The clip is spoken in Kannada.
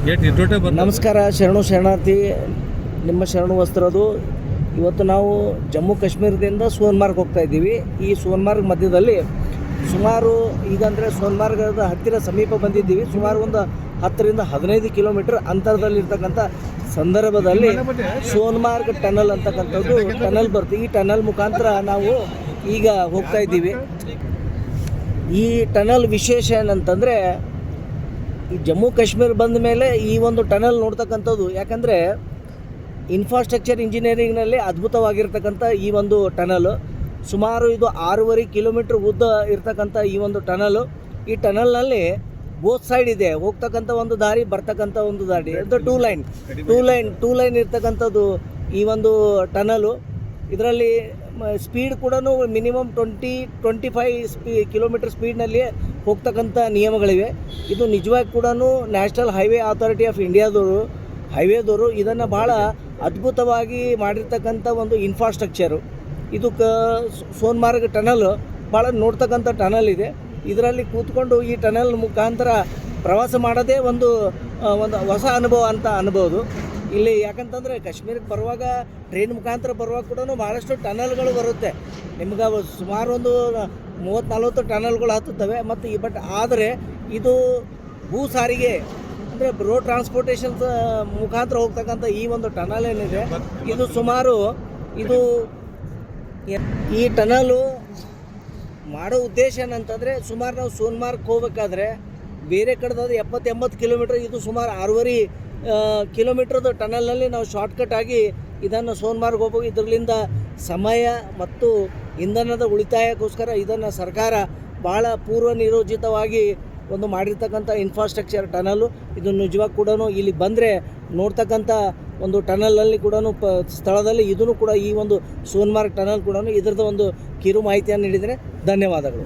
ನಮಸ್ಕಾರ. ಶರಣಾರ್ಥಿ, ನಿಮ್ಮ ಶರಣು ವಸ್ತ್ರದು. ಇವತ್ತು ನಾವು ಜಮ್ಮು ಕಾಶ್ಮೀರದಿಂದ ಸೋನ್ಮಾರ್ಗ್ ಹೋಗ್ತಾ ಇದ್ದೀವಿ. ಈ ಸೋನ್ಮಾರ್ಗ್ ಮಧ್ಯದಲ್ಲಿ ಸುಮಾರು ಈಗಂದರೆ ಸೋನ್ಮಾರ್ಗದ ಹತ್ತಿರ ಸಮೀಪ ಬಂದಿದ್ದೀವಿ. ಸುಮಾರು ಒಂದು 10ರಿಂದ 15 ಕಿಲೋಮೀಟರ್ ಅಂತರದಲ್ಲಿರ್ತಕ್ಕಂಥ ಸಂದರ್ಭದಲ್ಲಿ ಸೋನ್ಮಾರ್ಗ್ ಟನಲ್ ಅಂತಕ್ಕಂಥದ್ದು ಟನಲ್ ಬರುತ್ತೆ. ಈ ಟನಲ್ ಮುಖಾಂತರ ನಾವು ಈಗ ಹೋಗ್ತಾ ಇದ್ದೀವಿ. ಈ ಟನಲ್ ವಿಶೇಷ ಏನಂತಂದರೆ, ಈ ಜಮ್ಮು ಕಾಶ್ಮೀರ ಬಂದ ಮೇಲೆ ಈ ಒಂದು ಟನಲ್ ನೋಡ್ತಕ್ಕಂಥದ್ದು, ಯಾಕಂದರೆ ಇನ್ಫ್ರಾಸ್ಟ್ರಕ್ಚರ್ ಇಂಜಿನಿಯರಿಂಗ್ನಲ್ಲಿ ಅದ್ಭುತವಾಗಿರ್ತಕ್ಕಂಥ ಈ ಒಂದು ಟನಲ್. ಸುಮಾರು ಇದು 6.5 ಕಿಲೋಮೀಟ್ರ್ ಉದ್ದ ಇರ್ತಕ್ಕಂಥ ಈ ಒಂದು ಟನಲು. ಈ ಟನಲ್ನಲ್ಲಿ ಬೋತ್ ಸೈಡ್ ಇದೆ, ಹೋಗ್ತಕ್ಕಂಥ ಒಂದು ದಾರಿ, ಬರ್ತಕ್ಕಂಥ ಒಂದು ದಾರಿ. ಇದು ಟೂ ಲೈನ್ ಇರ್ತಕ್ಕಂಥದ್ದು ಈ ಒಂದು ಟನಲು. ಇದರಲ್ಲಿ ಸ್ಪೀಡ್ ಕೂಡ ಮಿನಿಮಮ್ 20-25 ಕಿಲೋಮೀಟರ್ ಸ್ಪೀಡ್ನಲ್ಲಿ ಹೋಗ್ತಕ್ಕಂಥ ನಿಯಮಗಳಿವೆ. ಇದು ನಿಜವಾಗಿ ಕೂಡ ನ್ಯಾಷನಲ್ ಹೈವೇ ಅಥಾರಿಟಿ ಆಫ್ ಹೈವೇದವರು ಇದನ್ನು ಭಾಳ ಅದ್ಭುತವಾಗಿ ಮಾಡಿರ್ತಕ್ಕಂಥ ಒಂದು ಇನ್ಫ್ರಾಸ್ಟ್ರಕ್ಚರು. ಇದು ಸೋನ್ಮಾರ್ಗ್ ಟನಲ್ ಭಾಳ ನೋಡ್ತಕ್ಕಂಥ ಟನಲ್ ಇದೆ. ಇದರಲ್ಲಿ ಕೂತ್ಕೊಂಡು ಈ ಟನಲ್ ಮುಖಾಂತರ ಪ್ರವಾಸ ಮಾಡೋದೇ ಒಂದು ಹೊಸ ಅನುಭವ ಅಂತ ಅನ್ಬೋದು. ಇಲ್ಲಿ ಯಾಕಂತಂದರೆ ಕಾಶ್ಮೀರಕ್ಕೆ ಬರುವಾಗ ಟ್ರೈನ್ ಮುಖಾಂತರ ಬರುವಾಗ ಕೂಡ ಭಾಳಷ್ಟು ಟನಲ್ಗಳು ಬರುತ್ತೆ. ನಿಮ್ಗೆ ಸುಮಾರು ಒಂದು 30-40 ಟನಲ್ಗಳು ಹತ್ತುತ್ತವೆ. ಮತ್ತು ಆದರೆ ಇದು ಭೂ ಸಾರಿಗೆ ಅಂದರೆ ರೋಡ್ ಟ್ರಾನ್ಸ್ಪೋರ್ಟೇಷನ್ ಮುಖಾಂತರ ಹೋಗ್ತಕ್ಕಂಥ ಈ ಒಂದು ಟನಲ್ ಏನಿದೆ, ಇದು ಸುಮಾರು ಈ ಟನಲು ಮಾಡೋ ಉದ್ದೇಶ ಏನಂತಂದರೆ, ಸುಮಾರು ನಾವು ಸೋನ್ಮಾರ್ಗ್ ಹೋಗ್ಬೇಕಾದ್ರೆ ಬೇರೆ ಕಡೆದಾದ 70-80 ಕಿಲೋಮೀಟ್ರ್, ಇದು ಸುಮಾರು 6.5 ಕಿಲೋಮೀಟ್ರದ್ದು ಟನಲ್ನಲ್ಲಿ ನಾವು ಶಾರ್ಟ್ಕಟ್ ಆಗಿ ಇದನ್ನು ಸೋನ್ಮಾರ್ಗ್ ಹೋಗ್ಬೋದು. ಇದರಿಂದ ಸಮಯ ಮತ್ತು ಇಂಧನದ ಉಳಿತಾಯಕ್ಕೋಸ್ಕರ ಇದನ್ನು ಸರ್ಕಾರ ಭಾಳ ಪೂರ್ವ ನಿಯೋಜಿತವಾಗಿ ಒಂದು ಮಾಡಿರ್ತಕ್ಕಂಥ ಇನ್ಫ್ರಾಸ್ಟ್ರಕ್ಚರ್ ಟನಲು. ಇದು ನಿಜವಾಗಿ ಕೂಡ ಇಲ್ಲಿ ಬಂದರೆ ನೋಡ್ತಕ್ಕಂಥ ಒಂದು ಟನಲಲ್ಲಿ ಕೂಡ ಸ್ಥಳದಲ್ಲಿ ಇದನ್ನು ಕೂಡ ಈ ಒಂದು ಸೋನ್ಮಾರ್ಗ್ ಟನಲ್ ಕೂಡ ಇದರದ್ದು ಒಂದು ಕಿರು ಮಾಹಿತಿಯನ್ನು ನೀಡಿದರೆ ಧನ್ಯವಾದಗಳು.